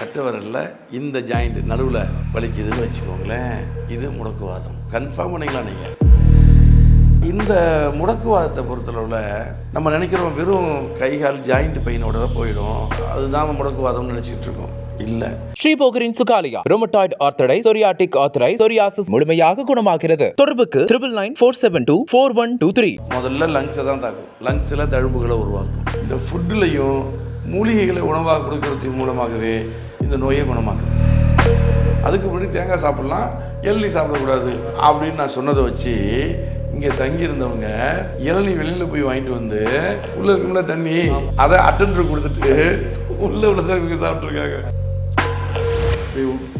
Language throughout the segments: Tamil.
கட்ட வரல இந்த ஜாயிண்ட் நடுவில் வலிக்குதுன்னு வச்சுக்கோங்களேன், இது முடக்குவாதம். கன்ஃபார்ம் பண்ணிக்கலாம் நீங்கள். இந்த முடக்குவாதத்தை பொறுத்தளவில் நம்ம நினைக்கிறோம் வெறும் கைகால் ஜாயிண்ட் பெயினோட போயிடும், அதுதான் முடக்குவாதம்னு நினச்சிக்கிட்டு இருக்கோம். இல்ல, ஸ்ரீபோகரின் சுகாலியா ரோமட்டாய்டு ஆர்த்தரைட்டிஸ், சொரியாட்டிக் ஆர்த்தரைட்டிஸ், சொரியாசிஸ் முழுமையாக குணமாகிறது. தொடர்புக்கு 9994724123. முதல்ல லங்ஸை தான் தாக்கும். லங்ஸில் தழும்புகளை உருவாக்கும். இந்த ஃபுட்டுலையும் மூலிகைகளை உணவாக கொடுக்கறது மூலமாகவே இந்த நோயை குணமாக்கும். அதுக்கு முன்னாடி தேங்காய் சாப்பிடலாம், இளநீ சாப்பிடக்கூடாது அப்படின்னு நான் சொன்னதை வச்சு இங்கே தங்கியிருந்தவங்க இளநீ வெளியில் போய் வாங்கிட்டு வந்து உள்ளே இருக்கும்ல தண்ணி, அதை அட்டெண்டர் கொடுத்துட்டு உள்ளே உள்ளதாக சாப்பிட்ருக்காங்க.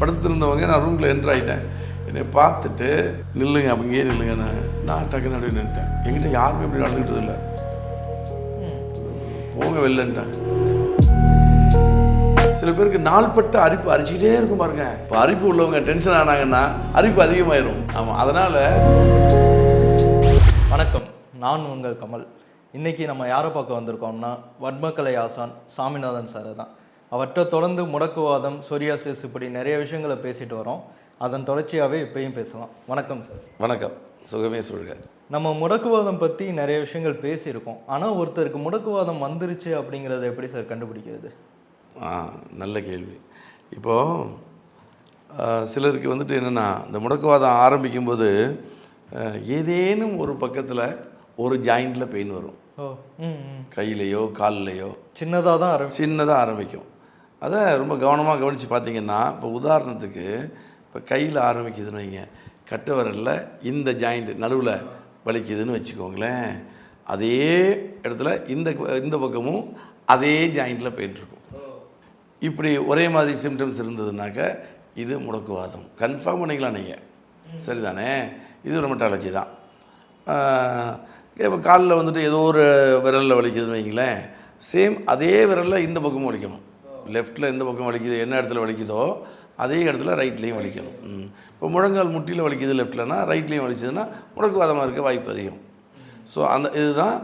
படுத்திருந்தவங்க நான் ரூமில் என்ட்ரு ஆகிட்டேன். என்னை பார்த்துட்டு நில்லுங்க, அப்படிங்கே நில்லுங்க. நான் டக்குன்னு நடுவே நின்றுட்டேன். என்கிட்ட யாருமே இப்படி நடந்துக்கிட்டது இல்லை. போங்க வெளிலன்ட்டேன். சில பேருக்கு நாள்பட்ட அரிப்பு அரிச்சிக்கிட்டே இருக்கும் பாருங்க. இப்போ அரிப்பு உள்ளவங்க டென்ஷன் ஆனாங்கன்னா அரிப்பு அதிகமாயிரும். ஆமாம், அதனால். வணக்கம், நான் உங்கள் கமல். இன்றைக்கி நம்ம யாரை பார்க்க வந்திருக்கோம்னா வர்மக்கலை ஆசான் சாமிநாதன் சாரை தான். அவர்கிட்ட தொடர்ந்து முடக்குவாதம், சொரியாசிஸ் இப்படி நிறைய விஷயங்களை பேசிட்டு வரோம். அதன் தொடர்ச்சியாகவே இப்பயும் பேசலாம். வணக்கம் சார். வணக்கம், சுகமே சொல்க. நம்ம முடக்குவாதம் பற்றி நிறைய விஷயங்கள் பேசியிருக்கோம். ஆனால் ஒருத்தருக்கு முடக்குவாதம் வந்துருச்சு அப்படிங்கிறத எப்படி சார் கண்டுபிடிக்கிறது? நல்ல கேள்வி. இப்போது சிலருக்கு வந்துட்டு என்னென்னா, இந்த முடக்குவாதம் ஆரம்பிக்கும்போது ஏதேனும் ஒரு பக்கத்தில் ஒரு ஜாயிண்டில் பெயின் வரும். கையிலையோ கால்லையோ சின்னதாக ஆரம்பிக்கும். அதை ரொம்ப கவனமாக கவனித்து பார்த்தீங்கன்னா, இப்போ உதாரணத்துக்கு இப்போ கையில் ஆரம்பிக்குதுன்னு வைங்க, கட்ட வரல இந்த ஜாயிண்ட் நடுவில் வலிக்குதுன்னு வச்சுக்கோங்களேன், அதே இடத்துல இந்த பக்கமும் அதே ஜாயிண்டில் பெயின் இருக்கும். இப்படி ஒரே மாதிரி சிம்டம்ஸ் இருந்ததுனாக்க இது முடக்குவாதம். கன்ஃபார்ம் பண்ணிக்கலாம் நீங்கள், சரிதானே? இது ரொமட்டாலஜி தான். இப்போ காலில் வந்துட்டு ஏதோ ஒரு விரலில் வலிக்குதுன்னு வைங்களேன், சேம் அதே விரலில் இந்த பக்கமும் வலிக்கணும். லெஃப்ட்டில் எந்த பக்கம் வலிக்குது, என்ன இடத்துல வலிக்குதோ அதே இடத்துல ரைட்லேயும் வலிக்கணும். இப்போ முழங்கால் முட்டியில் வலிக்குது லெஃப்ட்லனா, ரைட்லேயும் வலிச்சதுன்னா முடக்குவாதமாக இருக்க வாய்ப்பு அதிகம். ஸோ இதுதான்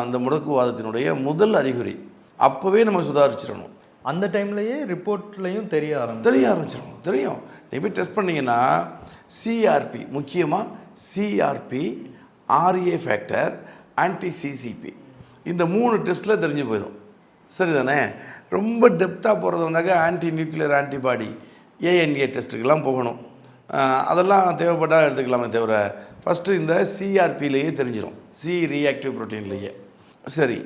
அந்த முடக்குவாதத்தினுடைய முதல் அறிகுறி. அப்போவே நம்ம சுதாரிச்சிடணும். அந்த டைம்லேயே ரிப்போர்ட்லேயும் தெரிய ஆரம்பிச்சிடணும். தெரியும். நீங்கள் போய் டெஸ்ட் பண்ணிங்கன்னா சிஆர்பி, முக்கியமாக CRP, RA factor, anti CCB, இந்த 3 டெஸ்ட்டில் தெரிஞ்சு போயிடும், சரிதானே? ரொம்ப டெப்த்தாக போகிறதுனாக்கா ஆன்டி நியூக்ளியர் ஆன்டிபாடி, ஏஎன்ஏ டெஸ்ட்டுக்கெல்லாம் போகணும். அதெல்லாம் தேவைப்பட்டால் எடுத்துக்கலாமே தவிர ஃபஸ்ட்டு இந்த சிஆர்பிலேயே தெரிஞ்சிடும், சி ரியாக்டிவ் ப்ரோட்டீன்லேயே. சரி,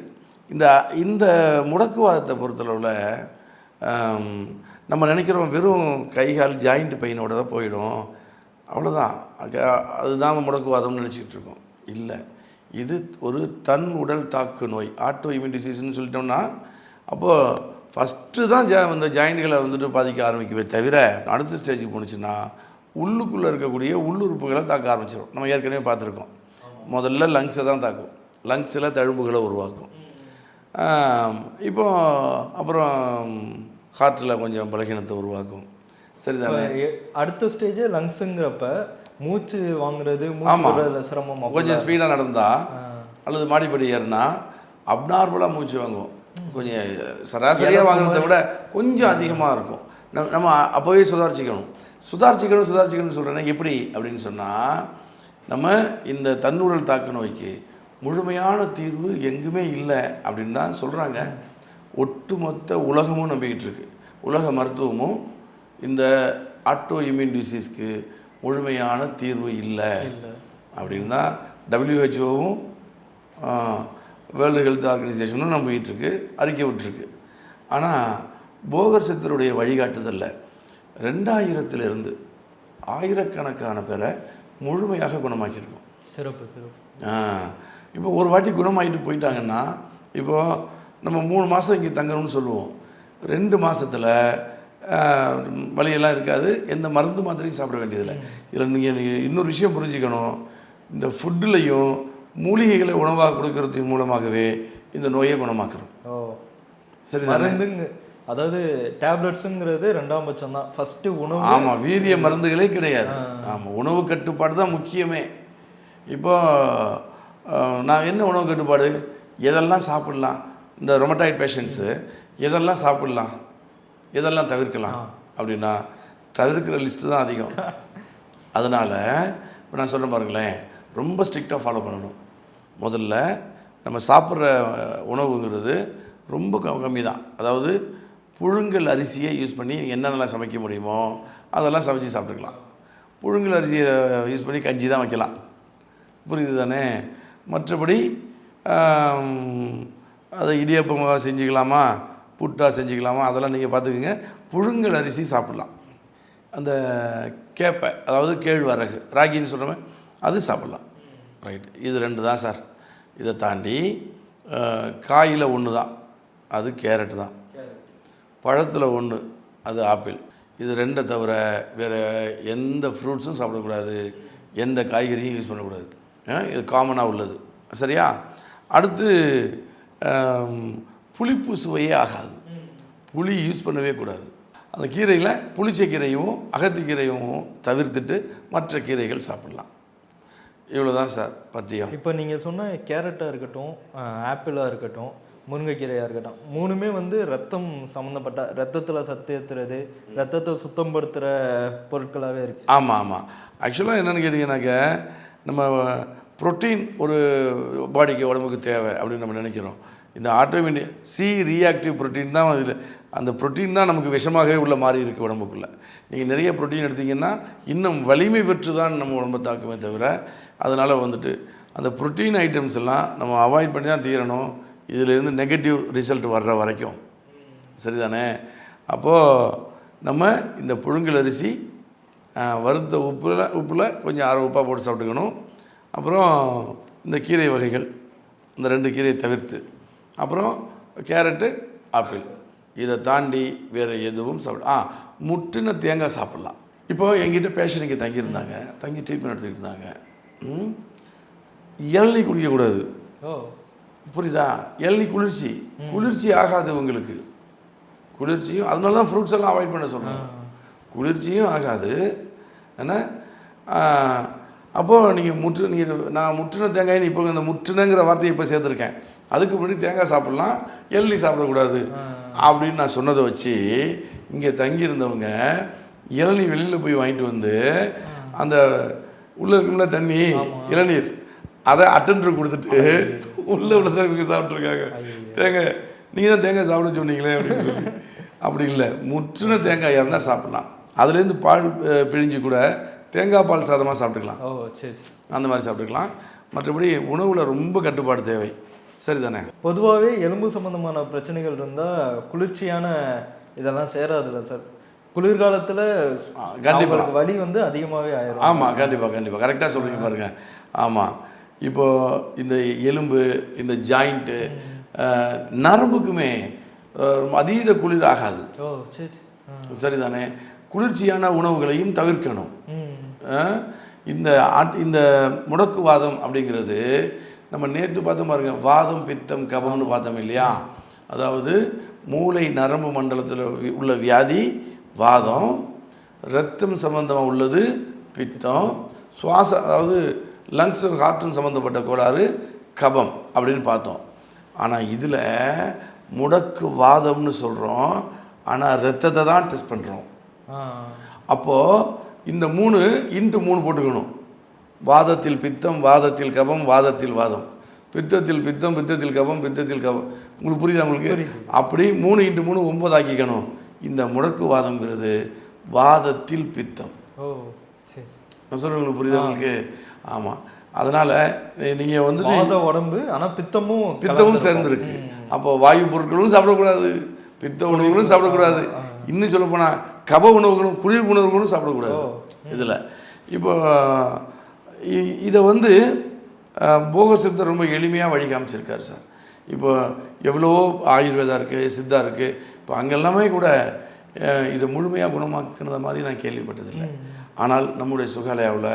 இந்த முடக்குவாதத்தை பொறுத்தளவில் நம்ம நினைக்கிறோம் வெறும் கைகால் ஜாயிண்ட் பெயினோட தான் போயிடும், அவ்வளோதான், அதுதான் முடக்குவாதம்னு நினச்சிக்கிட்டு இருக்கோம். இல்லை, இது ஒரு தன் உடல் தாக்கு நோய், ஆட்டோ இம்யூன் டிசீஸ்ன்னு சொல்லிட்டோம்னா, அப்போது ஃபஸ்ட்டு தான் இந்த ஜாயிண்ட்களை வந்துட்டு பாதிக்க ஆரம்பிக்கவே தவிர அடுத்த ஸ்டேஜுக்கு போணுச்சுன்னா உள்ளுக்குள்ளே இருக்கக்கூடிய உள்ளுறுப்புகளை தாக்க ஆரம்பிச்சிடும். நம்ம ஏற்கனவே பார்த்துருக்கோம். முதல்ல லங்ஸை தான் தாக்கும். லங்ஸில் தழும்புகளை உருவாக்கும். இப்போ அப்புறம் ஹார்ட்டில் கொஞ்சம் பலகீனத்தை உருவாக்கும், சரிதானே? அடுத்த ஸ்டேஜே லங்ஸுங்கிறப்ப மூச்சு வாங்குறது, சிரமம், கொஞ்சம் ஸ்பீடாக நடந்தால் அல்லது மாடிப்படி ஏறினா அப்நார்மலாக மூச்சு வாங்குவோம். கொஞ்சம் சராசரியாக வாங்குறத விட கொஞ்சம் அதிகமாக இருக்கும். நம்ம அப்போவே சுதாரிச்சிக்கணும்னு சொல்கிறேன்னா எப்படி அப்படின்னு சொன்னால், நம்ம இந்த தன்னுடல் தாக்கு நோய்க்கு முழுமையான தீர்வு எங்குமே இல்லை அப்படின்னு தான் சொல்கிறாங்க. ஒட்டுமொத்த உலகமும் நம்பிக்கிட்டு இருக்கு. உலக மருத்துவமும் இந்த ஆட்டோ இம்யூன் டிசீஸ்க்கு முழுமையான தீர்வு இல்லை அப்படின்னு தான் WHO-வும் வேர்ல்டு ஹெல்த் ஆர்கனைசேஷனும் நம்பிக்கிட்டு இருக்கு, அறிக்கை விட்டுருக்கு. ஆனால் போகர் சித்தருடைய வழிகாட்டுதலில் 2000 ஆயிரக்கணக்கான பேரை முழுமையாக குணமாக்கியிருக்கோம். சிறப்பு. இப்போ ஒரு வாட்டி குணமாகிட்டு போயிட்டாங்கன்னா, இப்போது நம்ம 3 மாதம் இங்கே தங்கணும்னு சொல்லுவோம். 2 மாதத்தில் வலியெல்லாம் இருக்காது, எந்த மருந்து மாத்திரையும் சாப்பிட வேண்டியதில்லை. இதில் நீங்கள் இன்னொரு விஷயம் புரிஞ்சுக்கணும், இந்த ஃபுட்டுலையும் மூலிகைகளை உணவாக கொடுக்கறது மூலமாகவே இந்த நோயை குணமாக்குறோம். சரி, அதாவது டேப்லெட்ஸுங்கிறது 2ஆம் பட்சம் தான். ஃபஸ்ட்டு உணவு. ஆமாம், வீரிய மருந்துகளே கிடையாது. ஆமாம், உணவு கட்டுப்பாடு தான் முக்கியமே. இப்போ நான் என்ன உணவு கட்டுப்பாடு, எதெல்லாம் சாப்பிட்லாம், இந்த ரொமட்டாய்டு பேஷண்ட்ஸு எதெல்லாம் சாப்பிட்லாம், எதெல்லாம் தவிர்க்கலாம் அப்படின்னா தவிர்க்கிற லிஸ்ட்டு தான் அதிகம். அதனால் இப்போ நான் சொல்கிறேன் பாருங்களேன், ரொம்ப ஸ்ட்ரிக்டாக ஃபாலோ பண்ணணும். முதல்ல நம்ம சாப்பிட்ற உணவுங்கிறது ரொம்ப கம்மி தான். அதாவது புழுங்கல் அரிசியை யூஸ் பண்ணி என்னென்னலாம் சமைக்க முடியுமோ அதெல்லாம் சமைச்சு சாப்பிட்டுக்கலாம். புழுங்கல் அரிசியை யூஸ் பண்ணி கஞ்சி தான் வைக்கலாம், புரியுது தானே? மற்றபடி அதை இடியப்பமாக செஞ்சுக்கலாமா, புட்டாக செஞ்சுக்கலாமா, அதெல்லாம் நீங்கள் பார்த்துக்குங்க. புழுங்கல் அரிசி சாப்பிட்லாம். அந்த கேப்பை, அதாவது கேழ்வரகு, ராகின்னு சொல்கிறோமே, அது சாப்பிட்லாம். ரைட், இது 2 தான் சார். இதை தாண்டி காயில் 1 தான், அது கேரட் தான். பழத்தில் 1, அது ஆப்பிள். இது 2 தவிர வேறு எந்த ஃப்ரூட்ஸும் சாப்பிடக்கூடாது, எந்த காய்கறியும் யூஸ் பண்ணக்கூடாது. இது காமனாக உள்ளது, சரியா? அடுத்து புளிப்பு சுவையே ஆகாது, புளி யூஸ் பண்ணவே கூடாது. அந்த கீரையில் புளிச்ச கீரையும் அகத்திக்கீரையும் தவிர்த்துட்டு மற்ற கீரைகள் சாப்பிட்லாம். இவ்வளோ தான் சார் பத்தியம். இப்போ நீங்கள் சொன்ன கேரட்டாக இருக்கட்டும், ஆப்பிளாக இருக்கட்டும், முருங்கைக்கீரையாக இருக்கட்டும், 3மே வந்து ரத்தம் சம்மந்தப்பட்ட, ரத்தத்தில் சத்து ஏற்றுறது, ரத்தத்தை சுத்தப்படுத்துகிற பொருட்களாகவே இருக்குது. ஆமாம் ஆமாம். ஆக்சுவலாக என்னென்னு கேட்டிங்கன்னாக்க, நம்ம ப்ரோட்டீன் ஒரு பாடிக்கு உடம்புக்கு தேவை அப்படின்னு நம்ம நினைக்கிறோம். இந்த ஆட்டோமின் சி ரியாக்டிவ் ப்ரோட்டீன் தான் இதில், அந்த ப்ரோட்டீன் தான் நமக்கு விஷமாகவே உள்ள மாறி இருக்குது உடம்புக்குள்ளே. நீங்கள் நிறைய ப்ரோட்டீன் எடுத்திங்கன்னா இன்னும் வலிமை பெற்று தான் நம்ம உடம்பை தாக்குமே தவிர, அதனால் வந்துட்டு அந்த ப்ரோட்டீன் ஐட்டம்ஸ் எல்லாம் நம்ம அவாய்ட் பண்ணி தான் தீரணும், இதிலேருந்து நெகட்டிவ் ரிசல்ட் வர்ற வரைக்கும், சரிதானே? அப்போது நம்ம இந்த புழுங்கல் அரிசி வறுத்த உப்பில் கொஞ்சம் அரை உப்பாக போட்டு சாப்பிட்டுக்கணும். அப்புறம் இந்த கீரை வகைகள், இந்த 2 கீரையை தவிர்த்து, அப்புறம் கேரட்டு, ஆப்பிள், இதை தாண்டி வேறு எதுவும் சாப்பிட முற்றின தேங்காய் சாப்பிட்லாம். இப்போது எங்கிட்ட பேஷண்ட் இங்கே தங்கியிருந்தாங்க, தங்கி ட்ரீட்மெண்ட் எடுத்துக்கிட்டு இருந்தாங்க. இளநீ குடிக்கக்கூடாது, புரியுதா? இளநீ குளிர்ச்சி ஆகாது உங்களுக்கு, குளிர்ச்சியும். அதனால தான் ஃப்ரூட்ஸ் எல்லாம் அவாய்ட் பண்ண சொல்கிறேன், குளிர்ச்சியும் ஆகாது. ஏன்னா அப்போது நீங்கள் நான் முற்றின தேங்காய், இப்போ இந்த முற்றினங்கிற வார்த்தையை இப்போ சேர்த்துருக்கேன். அதுக்கு முன்னாடி தேங்காய் சாப்பிட்லாம், இளநீ சாப்பிடக்கூடாது அப்படின்னு நான் சொன்னதை வச்சு இங்கே தங்கியிருந்தவங்க இளநீ வெளியில் போய் வாங்கிட்டு வந்து அந்த உள்ளே இருக்கும்ல தண்ணி இளநீர், அதை அட்டெண்டர் கொடுத்துட்டு உள்ளே உள்ளதாக சாப்பிட்ருக்காங்க. தேங்காய் நீங்கள் தான் தேங்காய் சாப்பிட சொன்னீங்களே அப்படின்னு சொல்லி. அப்படி இல்லை, முற்றின தேங்காய் இருந்தால் சாப்பிட்லாம். அதுலேருந்து பால் பிழிஞ்சு கூட தேங்காய் பால் சாதமாக சாப்பிட்டுக்கலாம். சரி, அந்த மாதிரி சாப்பிட்டுக்கலாம். மற்றபடி உணவில் ரொம்ப கட்டுப்பாடு தேவை, சரிதானே? பொதுவாகவே எலும்பு சம்மந்தமான பிரச்சனைகள் இருந்தால் குளிர்ச்சியான இதெல்லாம் சேராதுல்ல சார்? குளிர்காலத்தில் கண்டிப்பாக வலி வந்து அதிகமாகவே ஆயிரும். ஆமாம், கண்டிப்பாக கரெக்டாக சொல்கிறீங்க பாருங்க. ஆமாம், இப்போது இந்த எலும்பு, இந்த ஜாயிண்ட்டு, நரம்புக்குமே அதீத குளிர் ஆகாது, சரிதானே? குளிர்ச்சியான உணவுகளையும் தவிர்க்கணும். இந்த முடக்குவாதம் அப்படிங்கிறது நம்ம நேற்று பார்த்தோம் பாருங்க, வாதம் பித்தம் கபம்னு பார்த்தோம் இல்லையா? அதாவது மூளை நரம்பு மண்டலத்தில் உள்ள வியாதி வாதம், இரத்தம் சம்பந்தமாக உள்ளது பித்தம், அதாவது லங்ஸ் ஹார்ட்டும் சம்மந்தப்பட்ட கோளாறு கபம் அப்படின்னு பார்த்தோம். ஆனால் இதில் முடக்கு வாதம்னு சொல்கிறோம், ஆனால் இரத்தத்தை தான் டெஸ்ட் பண்ணுறோம். அப்போது இந்த 3 போட்டுக்கணும். வாதத்தில் பித்தம், வாதத்தில் கபம், வாதத்தில் வாதம், பித்தத்தில் பித்தம், பித்தத்தில் கபம், பித்தத்தில் கபம். உங்களுக்கு புரியுதா? உங்களுக்கு அப்படி 3 × 3 9 ஆக்கிக்கணும். இந்த முடக்குவாதம்ங்கிறது வாதத்தில் பித்தம். நான் சொல்கிறேன், உங்களுக்கு புரியுதா உங்களுக்கு? ஆமாம். அதனால் நீங்கள் வந்துட்டு உடம்பு, ஆனால் பித்தமும் சேர்ந்துருக்கு. அப்போ வாயு பொருட்களும் சாப்பிடக்கூடாது, பித்த உணவுகளும் சாப்பிடக்கூடாது, இன்னும் சொல்லப்போனால் கப உணவுகளும் குளிர் உணவுகளும் சாப்பிடக்கூடாது இதில். இப்போ இதை போகசித்தர் ரொம்ப எளிமையாக வழி காமிச்சிருக்காரு சார். இப்போ எவ்வளோ ஆயுர்வேதா இருக்குது, சித்தா இருக்குது. இப்போ அங்கெல்லாமே கூட இதை முழுமையாக குணமாக்குனத மாதிரி நான் கேள்விப்பட்டதில்லை. ஆனால் நம்முடைய சுகாலயாவில்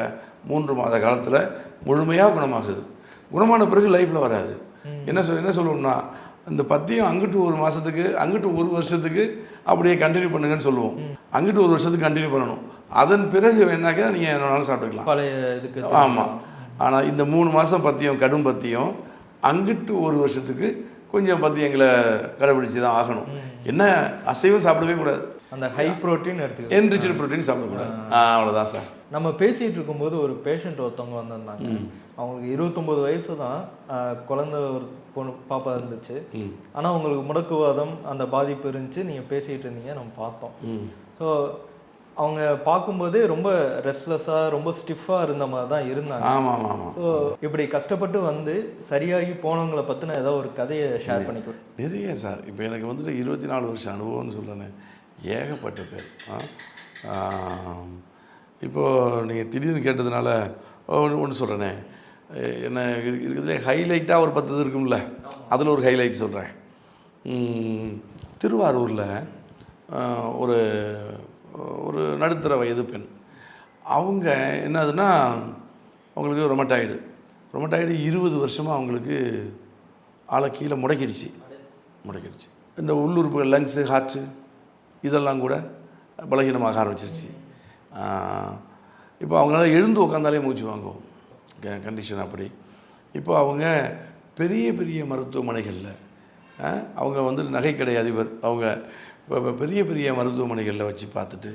3 மாத காலத்தில் முழுமையாக குணமாகுது. குணமான பிறகு லைஃப்பில் வராது. என்ன சொல்லுவோம்னா, இந்த பத்தியம் அங்கிட்டு 1 மாதத்துக்கு, அங்கிட்டு 1 வருஷத்துக்கு அப்படியே கண்டினியூ பண்ணுங்கன்னு சொல்லுவோம். அங்கிட்டு 1 வருஷத்துக்கு கண்டினியூ பண்ணணும். அதன் பிறகு வேணாக்கா நீங்கள் என்னன்னாலும் சாப்பிட்டுக்கலாம். ஆமாம். ஆனால் இந்த 3 மாதம் பத்தியம், கடும் பத்தியம், அங்கிட்டு 1 வருஷத்துக்கு கொஞ்சம் பத்தியங்களை கடைபிடிச்சி தான் ஆகணும். என்ன அசைவம் சாப்பிடவே கூடாது, அந்த ஹை ப்ரோட்டீன் எடுத்துக்க, என்ரிச்டு ப்ரோட்டீன் சாப்பிடக்கூடாது. அவ்வளோதான் சார். நம்ம பேசிகிட்டு இருக்கும்போது ஒரு பேஷண்ட் ஒருத்தவங்க வந்திருந்தாங்க. அவங்களுக்கு 29 வயசு தான், குழந்தை ஒரு பொண்ணு பாப்பா இருந்துச்சு. ஆனால் அவங்களுக்கு முடக்குவாதம் அந்த பாதிப்பு இருந்துச்சு. நீங்கள் பேசிகிட்டு இருந்தீங்க, நம்ம பார்த்தோம். ஸோ அவங்க பார்க்கும்போதே ரொம்ப ரெஸ்ட்லெஸ்ஸாக ரொம்ப ஸ்டிஃபாக இருந்த மாதிரி தான் இருந்தாங்க. ஆமாம் ஆமாம். ஸோ இப்படி கஷ்டப்பட்டு வந்து சரியாகி போனவங்களை பற்றின ஏதோ ஒரு கதையை ஷேர் பண்ணிக்குவேன். நிறைய சார். இப்போ எனக்கு வந்துட்டு 24 வருஷம் அனுபவம்னு சொல்கிறேன், ஏகப்பட்ட பேர். இப்போது நீங்கள் திடீர்னு கேட்டதுனால ஒன்று சொல்கிறேனே, என்ன இருக்கிறதுலே ஹைலைட்டாக ஒரு 10 இருக்கும்ல, அதில் ஒரு ஹைலைட் சொல்கிறேன். திருவாரூரில் ஒரு ஒரு நடுத்தர வயது பெண், அவங்க என்னதுன்னா அவங்களுக்கு ரொமட்டாய்டு 20 வருஷமாக அவங்களுக்கு ஆளை கீழே முடக்கிடுச்சு. இந்த உள்ளுறுப்புகள் லங்ஸு ஹார்ட்டு இதெல்லாம் கூட பலகீனமாக ஆரம்பிச்சிருச்சு. இப்போ அவங்களால எழுந்து உட்காந்தாலே மூச்சு வாங்கும் கண்டிஷன் அப்படி. இப்போ அவங்க பெரிய பெரிய மருத்துவமனைகளில், அவங்க வந்து நகைக்கடை அதிபர், அவங்க பெரிய பெரிய மருத்துவமனைகளில் வச்சு பார்த்துட்டு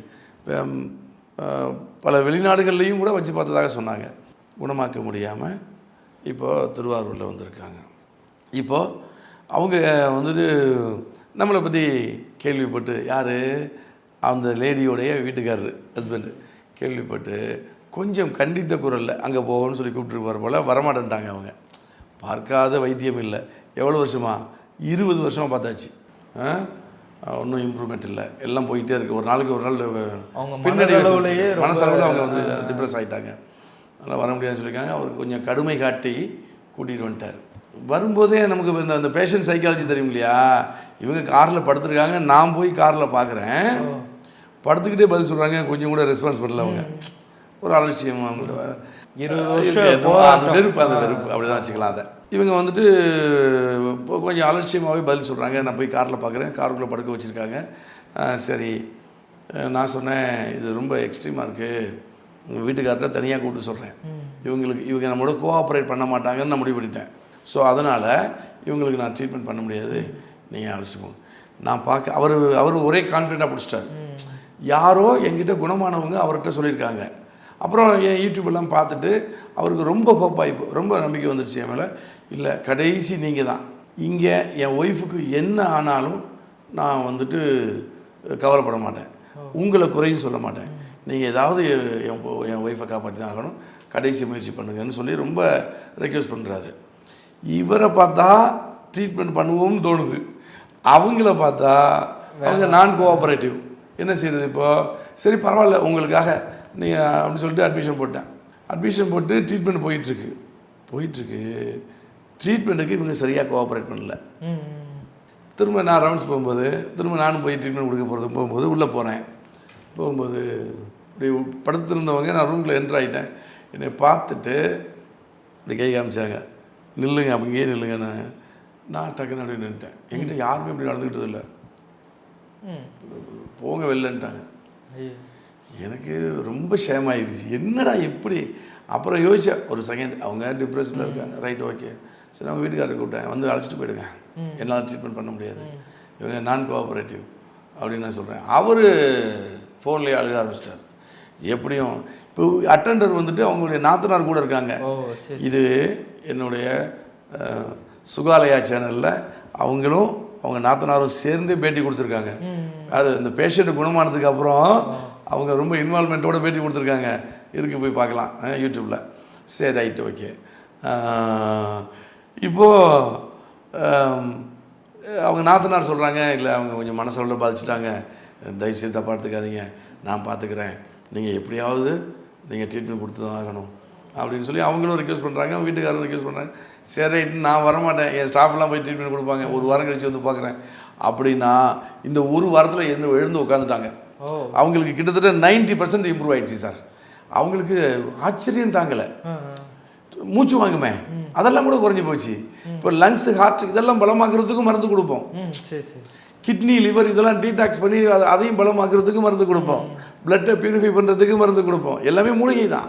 பல வெளிநாடுகள்லேயும் கூட வச்சு பார்த்ததாக சொன்னாங்க. குணமாக்க முடியாமல் இப்போது திருவாரூரில் வந்திருக்காங்க. இப்போது அவங்க வந்துட்டு நம்மளை பற்றி கேள்விப்பட்டு, யார் அந்த லேடியோடைய வீட்டுக்காரர் ஹஸ்பண்டு கேள்விப்பட்டு கொஞ்சம் கண்டித்த குரலில் அங்கே போகணும்னு சொல்லி கூப்பிட்டு போகிற போல் வரமாட்டேன்ட்டாங்க. அவங்க பார்க்காத வைத்தியம் இல்லை. எவ்வளோ வருஷமா? 20 வருஷமாக பார்த்தாச்சு. ஒன்றும் இம்ப்ரூவ்மெண்ட் இல்லை, எல்லாம் போயிட்டே இருக்குது. ஒரு நாளைக்கு ஒரு நாள் பின்னாடி மனசளவில் அவங்க வந்து டிப்ரெஸ் ஆகிட்டாங்க. அதனால் வர முடியாதுன்னு சொல்லியிருக்காங்க. அவருக்கு கொஞ்சம் கடுமை காட்டி கூட்டிகிட்டு வந்துட்டார். வரும்போதே நமக்கு இந்த பேஷண்ட் சைக்காலஜி தெரியும் இல்லையா, இவங்க காரில் படுத்துருக்காங்க, நான் போய் காரில் பார்க்குறேன், படுத்துக்கிட்டே பதில் சொல்கிறாங்க, கொஞ்சம் கூட ரெஸ்பான்ஸ் பண்ணல. அவங்க ஒரு அலட்சியம், அவங்கள்ட்ட அந்த வெறுப்பு அப்படி தான் வச்சுக்கலாம். அதை இவங்க வந்துட்டு கொஞ்சம் அலட்சியமாகவே பதில் சொல்கிறாங்க. நான் போய் காரில் பார்க்குறேன், காருக்குள்ளே படுக்க வச்சுருக்காங்க. சரி, நான் சொன்னேன் இது ரொம்ப எக்ஸ்ட்ரீமாக இருக்குது, வீட்டுக்கார்ட்ட தனியாக கூப்பிட்டு சொல்கிறேன், இவங்க நம்மளோட கோஆப்ரேட் பண்ண மாட்டாங்கன்னு நான் முடிவு பண்ணிட்டேன். ஸோ அதனால் இவங்களுக்கு நான் ட்ரீட்மெண்ட் பண்ண முடியாது, நீங்கள் அழைச்சிட்டு போங்க. நான் பார்க்க அவர் ஒரே கான்ஃபிடெண்ட்டாக பிடிச்சிட்டாரு. யாரோ என்கிட்ட குணமானவங்க அவர்கிட்ட சொல்லியிருக்காங்க. அப்புறம் என் யூடியூப்லாம் பார்த்துட்டு அவருக்கு ரொம்ப ஹோப்பாகி ரொம்ப நம்பிக்கை வந்துடுச்சு என் மேலே. இல்லை, கடைசி நீங்கள் தான். இங்கே என் ஒய்ஃபுக்கு என்ன ஆனாலும் நான் வந்துட்டு கவலைப்பட மாட்டேன், உங்களை குறையும் சொல்ல மாட்டேன், நீங்கள் ஏதாவது என் ஒய்ஃபை காப்பாற்றி தான் ஆகணும், கடைசி முயற்சி பண்ணுங்கன்னு சொல்லி ரொம்ப ரெக்வெஸ்ட் பண்ணுறாரு. இவரை பார்த்தா ட்ரீட்மெண்ட் பண்ணுவோம்னு தோணுது, அவங்கள பார்த்தா அவங்க நான் கோஆப்ரேட்டிவ். என்ன செய்கிறது இப்போது? சரி பரவாயில்ல உங்களுக்காக நீங்கள் அப்படின்னு சொல்லிட்டு அட்மிஷன் போட்டு ட்ரீட்மெண்ட் போயிட்டுருக்கு. ட்ரீட்மெண்ட்டுக்கு இவங்க சரியாக கோஆப்ரேட் பண்ணல. திரும்ப நான் ரவுண்ட்ஸ் போகும்போது திரும்ப நானும் போய் ட்ரீட்மெண்ட் கொடுக்க போகும்போது உள்ளே போகும்போது இப்படி படுத்துருந்தவங்க நான் ரூமில் என்ட்ரு ஆகிட்டேன். என்னை பார்த்துட்டு இப்படி கை காமிச்சாங்க, நில்லுங்க அப்படிங்கே நில்லுங்கன்னு. நான் டக்குன்னு அப்படி நின்றுட்டேன். என்கிட்ட யாருமே இப்படி நடந்துக்கிட்டது இல்லை. போங்க வெளிலன்ட்டாங்க. எனக்கு ரொம்ப ஷேம் ஆகிடுச்சு, என்னடா எப்படி. அப்புறம் யோசித்தேன் ஒரு செகண்ட், அவங்க டிப்ரெஷனில் இருக்காங்க, ரைட் ஓகே, சரி அவங்க வீட்டுக்காரரை கூப்பிட்டேன், வந்து அழைச்சிட்டு போயிடுங்க, என்னால் ட்ரீட்மெண்ட் பண்ண முடியாது, இவங்க நான் கோஆப்ரேட்டிவ் அப்படின்னு நான் சொல்கிறேன். அவர் ஃபோன்லேயே அழுக ஆரம்பிச்சிட்டார். எப்படியும் இப்போ அட்டெண்டர் வந்துட்டு அவங்களுடைய நாத்தனார் கூட இருக்காங்க. இது என்னுடைய சுகாலயா சேனலில் அவங்களும் அவங்க நாத்தனாரும் சேர்ந்தே பேட்டி கொடுத்துருக்காங்க. அது இந்த பேஷண்ட்டு குணமானதுக்கு அப்புறம் அவங்க ரொம்ப இன்வால்மெண்ட்டோட பேட்டி கொடுத்துருக்காங்க. போய் பார்க்கலாம் யூடியூப்பில். சரி ரைட்டு ஓகே. இப்போது அவங்க நாத்தனார் சொல்கிறாங்க, இல்லை அவங்க கொஞ்சம் மனசளவில் பாதிச்சிட்டாங்க, தயவுசெய்து தப்பாக எடுத்துக்காதீங்க, நான் பார்த்துக்கிறேன், நீங்கள் எப்படியாவது நீங்கள் ட்ரீட்மெண்ட் கொடுத்து தான் ஆகணும் அப்படின்னு சொல்லி அவங்களும் ரிக்வெஸ்ட் பண்ணுறாங்க, வீட்டுக்காரரும் ரிக்வெஸ்ட் பண்ணுறாங்க. சரி நான் வரமாட்டேன், என் ஸ்டாஃப்லாம் போய் ட்ரீட்மெண்ட் கொடுப்பாங்க, ஒரு வாரம் கழிச்சு வந்து பார்க்குறேன் அப்படின்னா இந்த ஒரு வாரத்தில் எழுந்து உட்காந்துட்டாங்க. அவங்களுக்கு கிட்டத்தட்ட 90% இம்ப்ரூவ் ஆகிடுச்சு சார். அவங்களுக்கு ஆச்சரியம் தாங்கலை, மூச்சு வாங்குமே அதெல்லாம் கூட குறைஞ்சி போச்சு. இப்போ லங்ஸு ஹார்ட் இதெல்லாம் பலமாக்குறதுக்கும் மருந்து கொடுப்போம், கிட்னி லிவர் இதெல்லாம் டீடாக்ஸ் பண்ணி அதையும் பலமாக்குறதுக்கு மருந்து கொடுப்போம், பிளட்டை பியூரிஃபை பண்ணுறதுக்கு மருந்து கொடுப்போம், எல்லாமே மூலிகை தான்.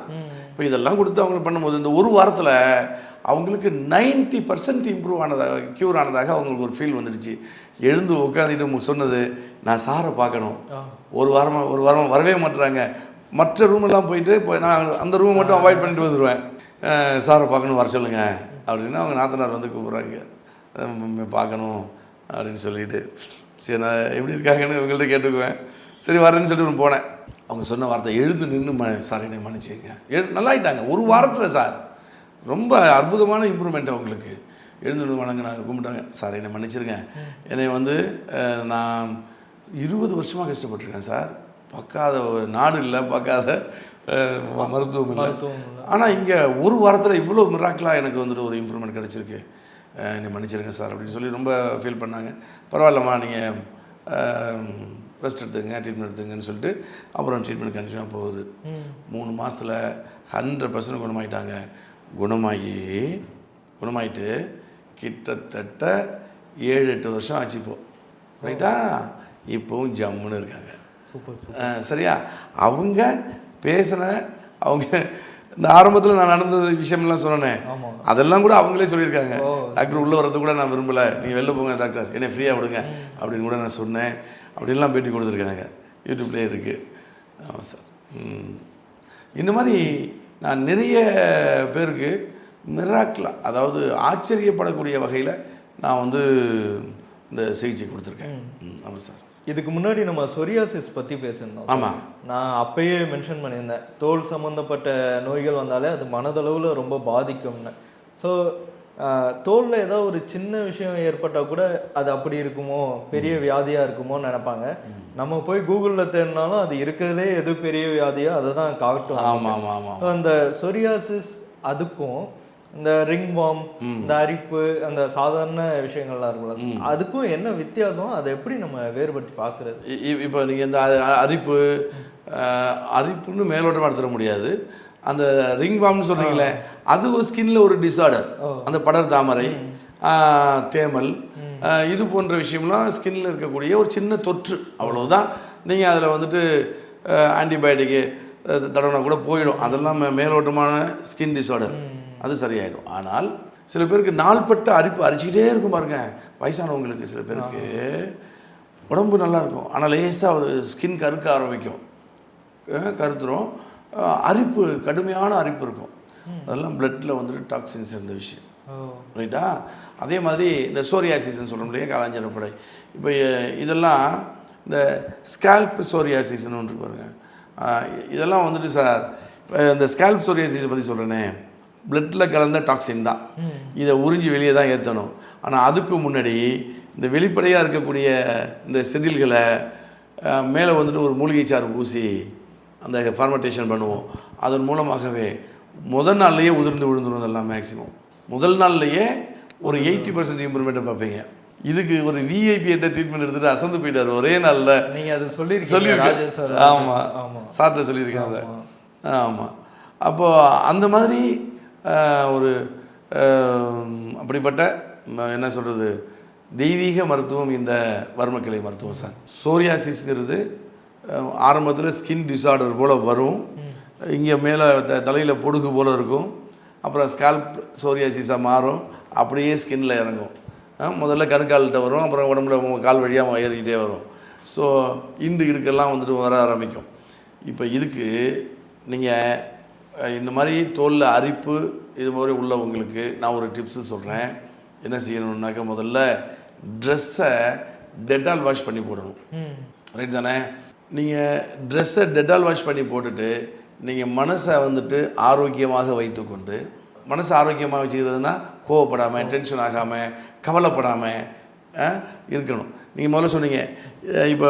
இப்போ இதெல்லாம் கொடுத்து அவங்களுக்கு பண்ணும்போது இந்த ஒரு வாரத்தில் அவங்களுக்கு 90% இம்ப்ரூவ் ஆனதாக க்யூர் ஆனதாக அவங்களுக்கு ஒரு ஃபீல் வந்துடுச்சு. எழுந்து உட்காந்துட்டு சொன்னது, நான் சாரை பார்க்கணும். ஒரு வாரம் வரவே மாட்டுறாங்க. மற்ற ரூமெல்லாம் போயிட்டு இப்போ நான் அந்த ரூமை மட்டும் அவாய்ட் பண்ணிட்டு வந்துடுவேன். சாரை பார்க்கணும், வர சொல்லுங்க அப்படின்னா அவங்க நாத்தனார் வந்து கூப்பிட்றாங்க, பார்க்கணும் அப்படின்னு சொல்லிட்டு. சரி நான் எப்படி இருக்காங்கன்னு இவங்கள்ட்ட கேட்டுக்குவேன். சரி வரேன்னு சொல்லிட்டு போனேன். அவங்க சொன்ன வார்த்தை, எழுந்து நின்று சார் என்னை மன்னிச்சுங்க. நல்லாயிட்டாங்க ஒரு வாரத்தில் சார். ரொம்ப அற்புதமான இம்ப்ரூவ்மெண்ட் அவங்களுக்கு. எழுந்து நின்று வணங்க நாங்கள் கும்பிட்டாங்க. சார் என்னை மன்னிச்சிருங்க, என்னை வந்து நான் 20 வருஷமாக கஷ்டப்பட்டுருக்கேன் சார். பார்க்காத நாடு இல்லை, பார்க்காத மருத்துவம் இல்லை. ஆனால் இங்கே ஒரு வாரத்தில் இவ்வளோ மிராக்கிளாக எனக்கு வந்துட்டு ஒரு இம்ப்ரூவ்மெண்ட் கிடச்சிருக்கு, என்னை மன்னிச்சிருங்க சார் அப்படின்னு சொல்லி ரொம்ப ஃபீல் பண்ணாங்க. பரவாயில்லம்மா, நீங்கள் ரெஸ்ட் எடுத்துங்க, ட்ரீட்மெண்ட் எடுத்துங்கன்னு சொல்லிட்டு அப்புறம் ட்ரீட்மெண்ட் கண்டினியூவாக போகுது. 3 மாதத்தில் 100% குணமாயிட்டாங்க. குணமாயிட்டு கிட்டத்தட்ட 7-8 வருஷம் ஆச்சு இப்போ. ரைட்டா? இப்போவும் ஜம்முன்னு இருக்காங்க. சூப்பர். சரியா? அவங்க பேசின அவங்க இந்த ஆரம்பத்தில் நான் நடந்த விஷயம்லாம் சொன்னேன், அதெல்லாம் கூட அவங்களே சொல்லியிருக்காங்க. டாக்டர் உள்ளே வரது கூட நான் விரும்பலை, நீங்கள் வெளில போங்க டாக்டர், என்னை ஃப்ரீயாக விடுங்க அப்படின்னு கூட நான் சொன்னேன். அப்படின்லாம் பேட்டி கொடுத்துருக்காங்க, யூடியூப்லேயே இருக்குது. ஆமாம் சார். இந்த மாதிரி நான் நிறைய பேருக்கு மிராக்கிளாக, அதாவது ஆச்சரியப்படக்கூடிய வகையில் நான் வந்து இந்த சிகிச்சை கொடுத்துருக்கேன். ஆமாம் சார். இதுக்கு முன்னாடி நம்ம சொரியாசிஸ் பற்றி பேசியிருந்தோம். ஆமாம், நான் அப்பயே மென்ஷன் பண்ணியிருந்தேன், தோல் சம்மந்தப்பட்ட நோய்கள் வந்தாலே அது மனதளவில் ரொம்ப பாதிக்கும்னு. ஸோ தோலில் ஏதாவது ஒரு சின்ன விஷயம் ஏற்பட்டால் கூட அது அப்படி இருக்குமோ, பெரிய வியாதியாக இருக்குமோன்னு நினைப்பாங்க. நம்ம போய் கூகுளில் தேடினாலும் அது இருக்கிறதுலே எது பெரிய வியாதியோ அதை தான் காட்டும். ஆமாம் ஆமாம். அந்த சொரியாசிஸ் அதுக்கும் இந்த ரிங் வார்ம், இந்த அரிப்பு, அந்த சாதாரண விஷயங்கள்லாம் இருக்குல்ல, அதுக்கும் என்ன வித்தியாசம், அதை எப்படி நம்ம வேறுபடுத்தி பார்க்குறது? இப்போ நீங்கள் இந்த அரிப்புன்னு மேலோட்டமாக எடுத்துட முடியாது. அந்த ரிங் வார்ம்னு சொல்கிறீங்களே, அது ஒரு ஸ்கின்ல ஒரு டிஸார்டர். அந்த படர் தாமரை, தேமல், இது போன்ற விஷயம்லாம் ஸ்கின்ல இருக்கக்கூடிய ஒரு சின்ன தொற்று, அவ்வளோதான். நீங்கள் அதில் வந்துட்டு ஆன்டிபயோட்டிக்கு தடவைனா கூட போயிடும். அதெல்லாம் மேலோட்டமான ஸ்கின் டிஸார்டர், அது சரியாயிடும். ஆனால் சில பேருக்கு நாள்பட்ட அரிப்பு அரிச்சிக்கிட்டே இருக்கும் பாருங்க. வயசானவங்களுக்கு சில பேருக்கு உடம்பு நல்லாயிருக்கும், ஆனால் லேசாக ஒரு ஸ்கின் கருக்க ஆரம்பிக்கும், கருத்துரும், அரிப்பு, கடுமையான அரிப்பு இருக்கும். அதெல்லாம் பிளட்டில் வந்துட்டு டாக்ஸின்ஸ் இருந்த விஷயம். ரைட்டா? அதே மாதிரி இந்த சோரியாசிஸ்ன்னு சொல்கிறோம் இல்லையா, காலாஞ்சரப்படை. இப்போ இதெல்லாம் இந்த ஸ்கேல்ப் சோரியாசிஸ்ன்னு ஒன்று பாருங்க. இதெல்லாம் வந்துட்டு சார், இந்த ஸ்கேல்ப் சோரியாசிஸை பற்றி சொல்கிறேனே, பிளட்டில் கலந்த டாக்ஸின் தான். இதை உறிஞ்சி வெளியே தான் ஏற்றணும். ஆனால் அதுக்கு முன்னாடி இந்த வெளிப்படையாக இருக்கக்கூடிய இந்த செதில்களை மேலே வந்துட்டு ஒரு மூலிகை சாறு பூசி அந்த ஃபார்மெண்டேஷன் பண்ணுவோம். அதன் மூலமாகவே முதல் நாள்லேயே உதிர்ந்து விழுந்துடும். அதெல்லாம் மேக்ஸிமம் முதல் நாள்லேயே ஒரு 80% இம்ப்ரூவ்மெண்ட்டை பார்ப்பீங்க. இதுக்கு ஒரு விஐபி என்ற ட்ரீட்மெண்ட் எடுத்துகிட்டு அசந்து போயிட்டார் ஒரே நாளில். நீங்கள் அது சொல்லியிருக்கீங்க. ஆமாம், சார்ட்ட சொல்லியிருக்காங்க. ஆமாம். அப்போது அந்த மாதிரி ஒரு அப்படிப்பட்ட என்ன சொல்கிறது, தெய்வீக மருத்துவம் இந்த வர்மக்கிளை மருத்துவம் சார். சோரியாசிஸ்ங்கிறது ஆரம்பத்தில் ஸ்கின் டிஸார்டர் போல் வரும், இங்கே மேலே தலையில் பொடுகு போல் இருக்கும், அப்புறம் ஸ்கால்ப் சோரியாசிஸாக மாறும், அப்படியே ஸ்கின்னில் இறங்கும். முதல்ல கணுக்கால்கிட்ட வரும், அப்புறம் உடம்புல கால் வழியாக ஏறிக்கிட்டே வரும். ஸோ இடுக்கெல்லாம் வந்துட்டு வர ஆரம்பிக்கும். இப்போ இதுக்கு நீங்கள் இந்த மாதிரி தோலில் அரிப்பு இது மாதிரி உள்ளவங்களுக்கு நான் ஒரு டிப்ஸு சொல்கிறேன். என்ன செய்யணுன்னாக்கா, முதல்ல ட்ரெஸ்ஸை டெட்டால் வாஷ் பண்ணி போடணும். ரைட் தானே? நீங்கள் ட்ரெஸ்ஸை டெட்டால் வாஷ் பண்ணி போட்டுட்டு நீங்கள் மனசை வந்துட்டு ஆரோக்கியமாக வைத்துக்கொண்டு, மனசை ஆரோக்கியமாக வச்சுக்கிறதுனா கோவப்படாமல், டென்ஷன் ஆகாமல், கவலைப்படாமல் இருக்கணும். நீங்கள் முதல்ல சொன்னீங்க, இப்போ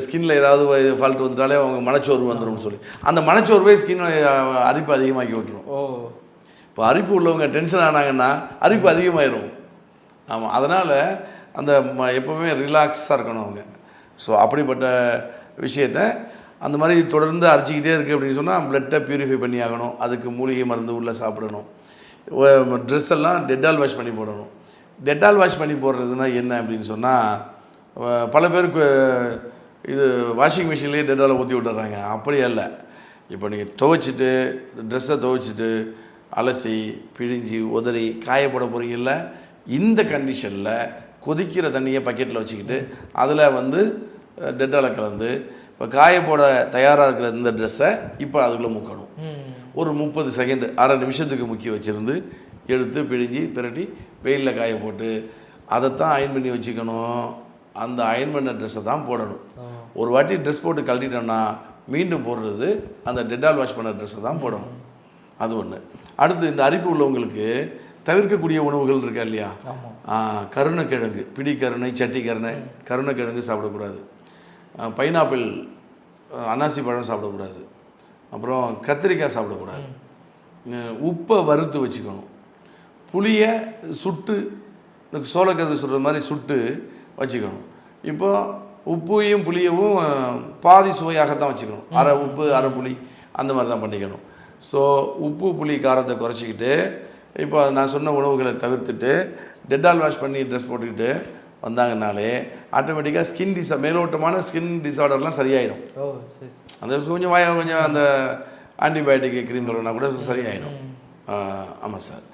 ஸ்கின்னில் ஏதாவது ஃபால்ட் வந்துட்டாலே அவங்க மனச்சோர்வு வந்துடும் சொல்லி, அந்த மனச்சோர்வே ஸ்கின் அரிப்பு அதிகமாக்கி விட்டுரும். இப்போ அரிப்பு உள்ளவங்க டென்ஷன் ஆனாங்கன்னா அரிப்பு அதிகமாகிடும். ஆமாம், அதனால் அந்த எப்போவுமே ரிலாக்ஸாக இருக்கணும் அவங்க. ஸோ அப்படிப்பட்ட விஷயத்தை அந்த மாதிரி தொடர்ந்து அரைச்சிக்கிட்டே இருக்குது அப்படின்னு சொன்னால் பிளட்டை பியூரிஃபை பண்ணி ஆகணும். அதுக்கு மூலிகை மருந்து உள்ளே சாப்பிடணும். ட்ரெஸ் எல்லாம் டெட்டால் வாஷ் பண்ணி போடணும். டெட்டால் வாஷ் பண்ணி போடுறதுனா என்ன அப்படின்னு சொன்னால், பல பேருக்கு இது வாஷிங் மிஷின்லேயே டெட்டாலை ஊற்றி விட்டுறாங்க. அப்படியே இல்லை. இப்போ நீங்கள் துவைச்சிட்டு ட்ரெஸ்ஸை துவைச்சிட்டு அலசி பிழிஞ்சி உதறி காய போட போகிறீங்கல்ல, இந்த கண்டிஷனில் கொதிக்கிற தண்ணியை பக்கெட்டில் வச்சுக்கிட்டு அதில் வந்து டெட்டாலை கலந்து இப்போ காய போட தயாராக இருக்கிற இந்த ட்ரெஸ்ஸை இப்போ அதுக்குள்ளே முக்கணும். ஒரு 30 செகண்டு, அரை நிமிஷத்துக்கு முக்கி வச்சுருந்து எடுத்து பிழிஞ்சி பிரட்டி வெயிலில் காய போட்டு அதைத்தான் அயன் பண்ணி வச்சுக்கணும். அந்த அயன் பண்ண ட்ரெஸ்ஸை தான் போடணும். ஒரு வாட்டி ட்ரெஸ் போட்டு கழட்டிட்டோம்னா மீண்டும் போடுறது அந்த டெட்டால் வாஷ் பண்ண ட்ரெஸ்ஸை தான் போடணும். அது ஒன்று. அடுத்து இந்த அரிப்பு உள்ளவங்களுக்கு தவிர்க்கக்கூடிய உணவுகள் இருக்கா இல்லையா? கருணைக்கிழங்கு, பிடி கருணை, சட்டி கருணை, கருணைக்கிழங்கு சாப்பிடக்கூடாது. பைனாப்பிள், அன்னாசி பழம் சாப்பிடக்கூடாது. அப்புறம் கத்திரிக்காய் சாப்பிடக்கூடாது. உப்பை வறுத்து வச்சுக்கணும். புளியை சுட்டு, இந்த சோளக்கருது சுடுற மாதிரி சுட்டு வச்சுக்கணும். இப்போ உப்பையும் புளியவும் பாதி சுவையாகத்தான் வச்சுக்கணும். அரை உப்பு அரை புளி அந்த மாதிரி தான் பண்ணிக்கணும். ஸோ உப்பு புளி காரத்தை குறைச்சிக்கிட்டு இப்போ நான் சொன்ன உணவுகளை தவிர்த்துட்டு டெட்டால் வாஷ் பண்ணி ட்ரெஸ் போட்டுக்கிட்டு வந்தாங்கனாலே ஆட்டோமேட்டிக்காக மேலோட்டமான ஸ்கின் டிஸார்டர்லாம் சரியாயிடும். அந்த கொஞ்சம் அந்த ஆன்டிபயோட்டிக் க்ரீம் தொடங்கினா கூட சரியாயிடும். ஆமாம் சார்.